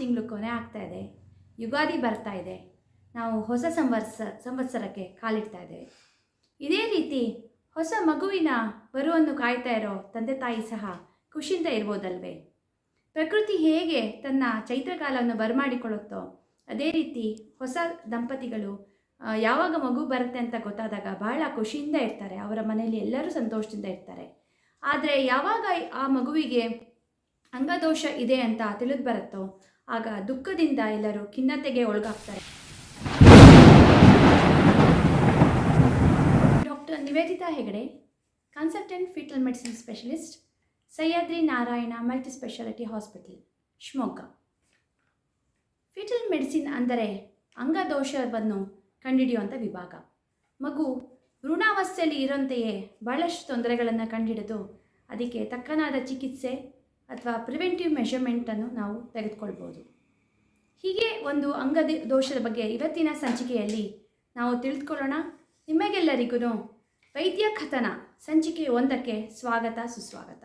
ತಿಂಗಳು ಕೊನೆ ಆಗ್ತಾ ಇದೆ, ಯುಗಾದಿ ಬರ್ತಾ ಇದೆ, ನಾವು ಹೊಸ ಸಂವತ್ಸರಕ್ಕೆ ಕಾಲಿಡ್ತಾ ಇದ್ದೇವೆ. ಇದೇ ರೀತಿ ಹೊಸ ಮಗುವಿನ ಬರುವನ್ನು ಕಾಯ್ತಾ ಇರೋ ತಂದೆ ತಾಯಿ ಸಹ ಖುಷಿಯಿಂದ ಇರ್ಬೋದಲ್ವೇ? ಪ್ರಕೃತಿ ಹೇಗೆ ತನ್ನ ಚೈತ್ರಕಾಲವನ್ನು ಬರಮಾಡಿಕೊಳ್ಳುತ್ತೋ ಅದೇ ರೀತಿ ಹೊಸ ದಂಪತಿಗಳು ಯಾವಾಗ ಮಗು ಬರುತ್ತೆ ಅಂತ ಗೊತ್ತಾದಾಗ ಬಹಳ ಖುಷಿಯಿಂದ ಇರ್ತಾರೆ. ಅವರ ಮನೆಯಲ್ಲಿ ಎಲ್ಲರೂ ಸಂತೋಷದಿಂದ ಇರ್ತಾರೆ. ಆದರೆ ಯಾವಾಗ ಆ ಮಗುವಿಗೆ ಅಂಗದೋಷ ಇದೆ ಅಂತ ತಿಳಿದು ಬರುತ್ತೋ ಆಗ ದುಃಖದಿಂದ ಎಲ್ಲರೂ ಖಿನ್ನತೆಗೆ ಒಳಗಾಗ್ತಾರೆ. Doctor Nivedita Hegde, consultant fetal medicine specialist, Sahyadri Narayana multi speciality hospital, Shivamogga. Fetal medicine ಅಂದರೆ ಅಂಗದೋಷವನ್ನು ಕಂಡುಹಿಡಿಯುವಂಥ ವಿಭಾಗ. ಮಗು ಭ್ರೂಣಾವಸ್ಥೆಯಲ್ಲಿ ಇರೋಂತೆಯೇ ಭಾಳಷ್ಟು ತೊಂದರೆಗಳನ್ನು ಕಂಡುಹಿಡಿದು ಅದಕ್ಕೆ ತಕ್ಕನಾದ ಚಿಕಿತ್ಸೆ ಅಥವಾ ಪ್ರಿವೆಂಟಿವ್ ಮೆಷರ್ಮೆಂಟನ್ನು ನಾವು ತೆಗೆದುಕೊಳ್ಬೋದು. ಹೀಗೆ ಒಂದು ದೋಷದ ಬಗ್ಗೆ ಇವತ್ತಿನ ಸಂಚಿಕೆಯಲ್ಲಿ ನಾವು ತಿಳಿದುಕೊಳ್ಳೋಣ. ನಿಮಗೆಲ್ಲರಿಗೂ ವೈದ್ಯ ಕಥನ ಸಂಚಿಕೆ 1ಕ್ಕೆ ಸ್ವಾಗತ ಸುಸ್ವಾಗತ.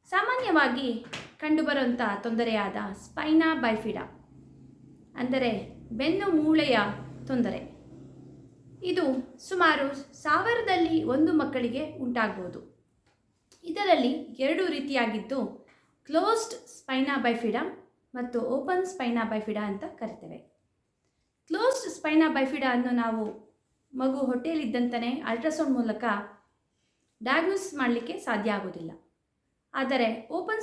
ಸಾಮಾನ್ಯವಾಗಿ ಕಂಡುಬರುವಂಥ ತೊಂದರೆಯಾದ ಸ್ಪೈನಾ ಬೈಫಿಡಾ ಅಂದರೆ ಬೆನ್ನು ಮೂಳೆಯ ತೊಂದರೆ, ಇದು ಸುಮಾರು 1000ರಲ್ಲಿ 1 ಮಕ್ಕಳಿಗೆ ಉಂಟಾಗ್ಬೋದು. ಇದರಲ್ಲಿ 2 ರೀತಿಯಾಗಿದ್ದು ಕ್ಲೋಸ್ಡ್ ಸ್ಪೈನಾ ಬೈಫಿಡಾ ಮತ್ತು ಓಪನ್ ಸ್ಪೈನಾ ಬೈಫಿಡಾ ಅಂತ ಕರಿತೇವೆ. ಕ್ಲೋಸ್ಡ್ ಸ್ಪೈನಾ ಬೈಫಿಡಾ ಅನ್ನು ನಾವು ಮಗು ಹೊಟ್ಟೆಯಲ್ಲಿದ್ದಂತಲೇ ಅಲ್ಟ್ರಾಸೌಂಡ್ ಮೂಲಕ ಡಯಾಗ್ನೋಸ್ ಮಾಡಲಿಕ್ಕೆ ಸಾಧ್ಯ ಆಗೋದಿಲ್ಲ. ಆದರೆ ಓಪನ್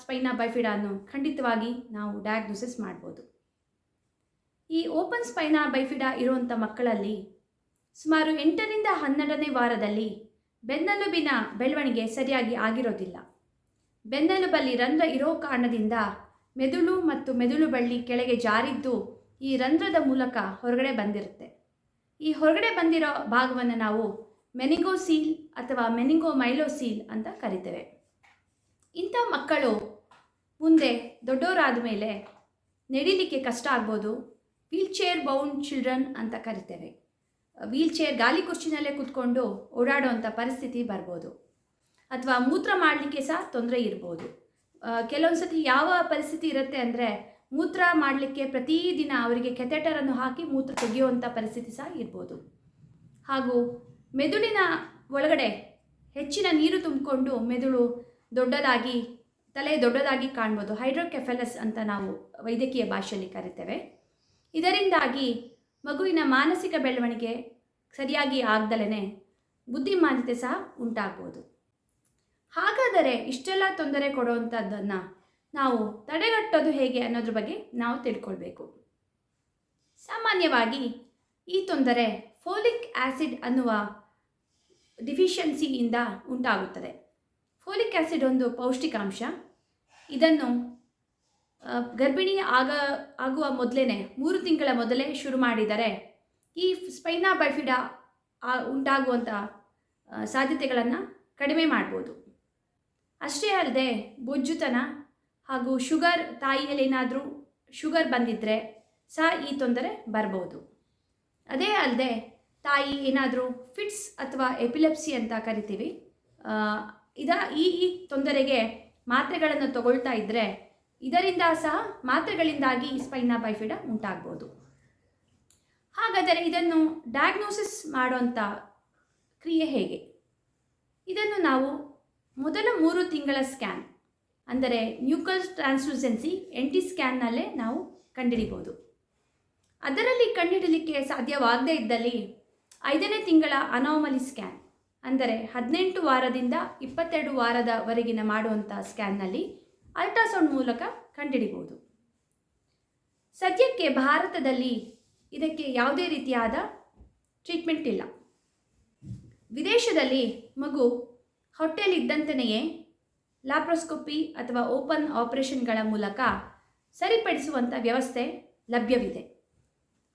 ಸ್ಪೈನಾ ಬೈಫಿಡಾ ಅನ್ನು ಖಂಡಿತವಾಗಿ ನಾವು ಡಯಾಗ್ನೋಸಿಸ್ ಮಾಡ್ಬೋದು. ಈ ಓಪನ್ ಸ್ಪೈನಾ ಬೈಫಿಡಾ ಇರುವಂಥ ಮಕ್ಕಳಲ್ಲಿ ಸುಮಾರು 8ರಿಂದ 12ನೇ ವಾರದಲ್ಲಿ ಬೆನ್ನೆಲುಬಿನ ಬೆಳವಣಿಗೆ ಸರಿಯಾಗಿ ಆಗಿರೋದಿಲ್ಲ. ಬೆನ್ನೆಲುಬಲ್ಲಿ ರಂಧ್ರ ಇರೋ ಕಾರಣದಿಂದ ಮೆದುಳು ಮತ್ತು ಮೆದುಳು ಬಳ್ಳಿ ಕೆಳಗೆ ಜಾರಿದ್ದು ಈ ರಂಧ್ರದ ಮೂಲಕ ಹೊರಗಡೆ ಬಂದಿರುತ್ತೆ. ಈ ಹೊರಗಡೆ ಬಂದಿರೋ ಭಾಗವನ್ನು ನಾವು ಮೆನಿಂಗೋಸೀಲ್ ಅಥವಾ ಮೆನಿಂಗೋಮೈಲೋಸೀಲ್ ಅಂತ ಕರಿತೇವೆ. ಇಂಥ ಮಕ್ಕಳು ಮುಂದೆ ದೊಡ್ಡವರಾದ ಮೇಲೆ ನಡಿಲಿಕ್ಕೆ ಕಷ್ಟ ಆಗ್ಬೋದು. ವೀಲ್ಚೇರ್ ಬೌಂಡ್ ಚಿಲ್ಡ್ರನ್ ಅಂತ ಕರಿತೇವೆ. ವೀಲ್ಚೇರ್ ಗಾಲಿ ಕುರ್ಚಿನಲ್ಲೇ ಕೂತ್ಕೊಂಡು ಓಡಾಡುವಂಥ ಪರಿಸ್ಥಿತಿ ಬರ್ಬೋದು. ಅಥವಾ ಮೂತ್ರ ಮಾಡಲಿಕ್ಕೆ ಸಹ ತೊಂದರೆ ಇರ್ಬೋದು. ಕೆಲವೊಂದು ಸತಿ ಯಾವ ಪರಿಸ್ಥಿತಿ ಇರುತ್ತೆ ಅಂದರೆ ಮೂತ್ರ ಮಾಡಲಿಕ್ಕೆ ಪ್ರತಿದಿನ ಅವರಿಗೆ ಕೆಥೆಟರನ್ನು ಹಾಕಿ ಮೂತ್ರ ತೆಗೆಯುವಂಥ ಪರಿಸ್ಥಿತಿ ಸಹ ಇರ್ಬೋದು. ಹಾಗೂ ಮೆದುಳಿನ ಒಳಗಡೆ ಹೆಚ್ಚಿನ ನೀರು ತುಂಬಿಕೊಂಡು ಮೆದುಳು ದೊಡ್ಡದಾಗಿ ತಲೆ ದೊಡ್ಡದಾಗಿ ಕಾಣ್ಬೋದು. ಹೈಡ್ರೋಕೆಫೆಲಸ್ ಅಂತ ನಾವು ವೈದ್ಯಕೀಯ ಭಾಷೆಯಲ್ಲಿ ಕರಿತೇವೆ. ಇದರಿಂದಾಗಿ ಮಗುವಿನ ಮಾನಸಿಕ ಬೆಳವಣಿಗೆ ಸರಿಯಾಗಿ ಆಗ್ದಲೇ ಬುದ್ಧಿಮಾಂದ್ಯತೆ ಸಹ ಉಂಟಾಗ್ಬೋದು. ಹಾಗಾದರೆ ಇಷ್ಟೆಲ್ಲ ತೊಂದರೆ ಕೊಡುವಂಥದ್ದನ್ನು ನಾವು ತಡೆಗಟ್ಟೋದು ಹೇಗೆ ಅನ್ನೋದ್ರ ಬಗ್ಗೆ ನಾವು ತಿಳ್ಕೊಳ್ಬೇಕು. ಸಾಮಾನ್ಯವಾಗಿ ಈ ತೊಂದರೆ ಫೋಲಿಕ್ ಆ್ಯಸಿಡ್ ಅನ್ನುವ ಡಿಫಿಷಿಯನ್ಸಿಯಿಂದ ಉಂಟಾಗುತ್ತದೆ. ಫೋಲಿಕ್ ಆ್ಯಸಿಡ್ ಒಂದು ಪೌಷ್ಟಿಕಾಂಶ. ಇದನ್ನು ಗರ್ಭಿಣಿ ಆಗುವ ಮೊದಲೇ 3 ತಿಂಗಳ ಮೊದಲೇ ಶುರು ಮಾಡಿದರೆ ಈ ಸ್ಪೈನಾ ಬೈಫಿಡಾ ಉಂಟಾಗುವಂಥ ಸಾಧ್ಯತೆಗಳನ್ನು ಕಡಿಮೆ ಮಾಡ್ಬೋದು. ಅಷ್ಟೇ ಅಲ್ಲದೆ ಬೊಜ್ಜುತನ ಹಾಗೂ ಶುಗರ್, ತಾಯಿಯಲ್ಲಿ ಏನಾದರೂ ಶುಗರ್ ಬಂದಿದ್ದರೆ ಸಹ ಈ ತೊಂದರೆ ಬರ್ಬೋದು. ಅದೇ ಅಲ್ಲದೆ ತಾಯಿ ಏನಾದರೂ ಫಿಟ್ಸ್ ಅಥವಾ ಎಪಿಲೆಪ್ಸಿ ಅಂತ ಕರಿತೀವಿ, ಈ ತೊಂದರೆಗೆ ಮಾತ್ರೆಗಳನ್ನು ತಗೊಳ್ತಾ ಇದ್ದರೆ ಇದರಿಂದ ಸಹ ಮಾತ್ರೆಗಳಿಂದಾಗಿ ಸ್ಪೈನಾ ಬೈಫಿಡಾ ಉಂಟಾಗ್ಬೋದು. ಹಾಗಾದರೆ ಇದನ್ನು ಡಯಾಗ್ನೋಸಿಸ್ ಮಾಡುವಂಥ ಕ್ರಿಯೆ ಹೇಗೆ? ಇದನ್ನು ನಾವು ಮೊದಲ 3 ತಿಂಗಳ ಸ್ಕ್ಯಾನ್ ಅಂದರೆ ನ್ಯೂಕಲ್ ಟ್ರಾನ್ಸ್ಲೂಸೆನ್ಸಿ NT ಸ್ಕ್ಯಾನ್ನಲ್ಲೇ ನಾವು ಕಂಡುಹಿಡಿಬೋದು. ಅದರಲ್ಲಿ ಕಂಡುಹಿಡಲಿಕ್ಕೆ ಸಾಧ್ಯವಾಗದೇ ಇದ್ದಲ್ಲಿ 5ನೇ ತಿಂಗಳ ಅನಾಮಲಿ ಸ್ಕ್ಯಾನ್ ಅಂದರೆ 18 ವಾರದಿಂದ 22 ವಾರದವರೆಗಿನ ಮಾಡುವಂಥ ಸ್ಕ್ಯಾನ್ನಲ್ಲಿ ಅಲ್ಟ್ರಾಸೌಂಡ್ ಮೂಲಕ ಕಂಡುಹಿಡಿಬೋದು. ಸದ್ಯಕ್ಕೆ ಭಾರತದಲ್ಲಿ ಇದಕ್ಕೆ ಯಾವುದೇ ರೀತಿಯಾದ ಟ್ರೀಟ್ಮೆಂಟ್ ಇಲ್ಲ. ವಿದೇಶದಲ್ಲಿ ಮಗು ಹೊಟ್ಟೆಯಲ್ಲಿದ್ದಂತೆಯೇ ಲ್ಯಾಪ್ರೋಸ್ಕೋಪಿ ಅಥವಾ ಓಪನ್ ಆಪರೇಷನ್ಗಳ ಮೂಲಕ ಸರಿಪಡಿಸುವಂಥ ವ್ಯವಸ್ಥೆ ಲಭ್ಯವಿದೆ.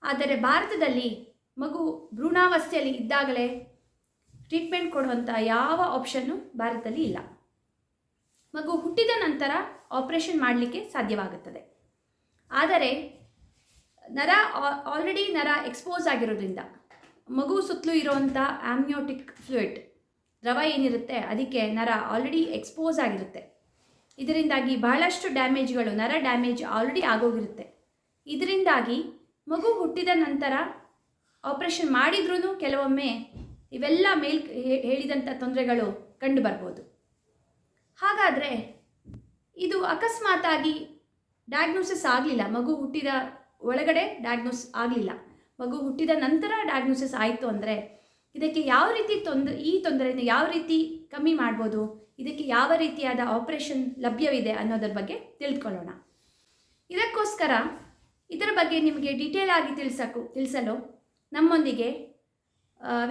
ಆದರೆ ಭಾರತದಲ್ಲಿ ಮಗು ಭ್ರೂಣಾವಸ್ಥೆಯಲ್ಲಿ ಇದ್ದಾಗಲೇ ಟ್ರೀಟ್ಮೆಂಟ್ ಕೊಡುವಂಥ ಯಾವ ಆಪ್ಷನ್ನು ಭಾರತದಲ್ಲಿ ಇಲ್ಲ. ಮಗು ಹುಟ್ಟಿದ ನಂತರ ಆಪರೇಷನ್ ಮಾಡಲಿಕ್ಕೆ ಸಾಧ್ಯವಾಗುತ್ತದೆ. ಆದರೆ ಆಲ್ರೆಡಿ ನರ ಎಕ್ಸ್ಪೋಸ್ ಆಗಿರೋದ್ರಿಂದ ಮಗು ಸುತ್ತಲೂ ಇರುವಂಥ ಆಮ್ನಿಯೋಟಿಕ್ ಫ್ಲೂಯಿಡ್ ದ್ರವ ಏನಿರುತ್ತೆ ಅದಕ್ಕೆ ನರ ಆಲ್ರೆಡಿ ಎಕ್ಸ್ಪೋಸ್ ಆಗಿರುತ್ತೆ. ಇದರಿಂದಾಗಿ ಬಹಳಷ್ಟು ಡ್ಯಾಮೇಜ್ಗಳು, ನರ ಡ್ಯಾಮೇಜ್ ಆಲ್ರೆಡಿ ಆಗೋಗಿರುತ್ತೆ. ಇದರಿಂದಾಗಿ ಮಗು ಹುಟ್ಟಿದ ನಂತರ ಆಪರೇಷನ್ ಮಾಡಿದ್ರೂ ಕೆಲವೊಮ್ಮೆ ಇವೆಲ್ಲ ಹೇಳಿದಂಥ ತೊಂದರೆಗಳು ಕಂಡು ಬರ್ಬೋದು. ಹಾಗಾದರೆ ಇದು ಅಕಸ್ಮಾತಾಗಿ ಡಯಾಗ್ನೋಸಿಸ್ ಆಗಲಿಲ್ಲ, ಮಗು ಹುಟ್ಟಿದ ಒಳಗಡೆ ಡಯಾಗ್ನೋಸ್ ಆಗಲಿಲ್ಲ, ಮಗು ಹುಟ್ಟಿದ ನಂತರ ಡಯಾಗ್ನೋಸಿಸ್ ಆಯಿತು ಅಂದರೆ ಇದಕ್ಕೆ ಯಾವ ರೀತಿ ಈ ತೊಂದರೆಯನ್ನು ಯಾವ ರೀತಿ ಕಮ್ಮಿ ಮಾಡ್ಬೋದು, ಇದಕ್ಕೆ ಯಾವ ರೀತಿಯಾದ ಆಪರೇಷನ್ ಲಭ್ಯವಿದೆ ಅನ್ನೋದ್ರ ಬಗ್ಗೆ ತಿಳ್ಕೊಳ್ಳೋಣ. ಇದಕ್ಕೋಸ್ಕರ ಇದರ ಬಗ್ಗೆ ನಿಮಗೆ ಡೀಟೇಲ್ ಆಗಿ ತಿಳಿಸಲು ನಮ್ಮೊಂದಿಗೆ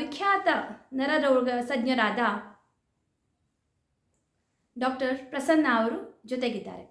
ವಿಖ್ಯಾತ ನರರೋಗ ತಜ್ಞರಾದ ಡಾಕ್ಟರ್ ಪ್ರಸನ್ನ ಅವರು ಜೊತೆಗಿದ್ದಾರೆ.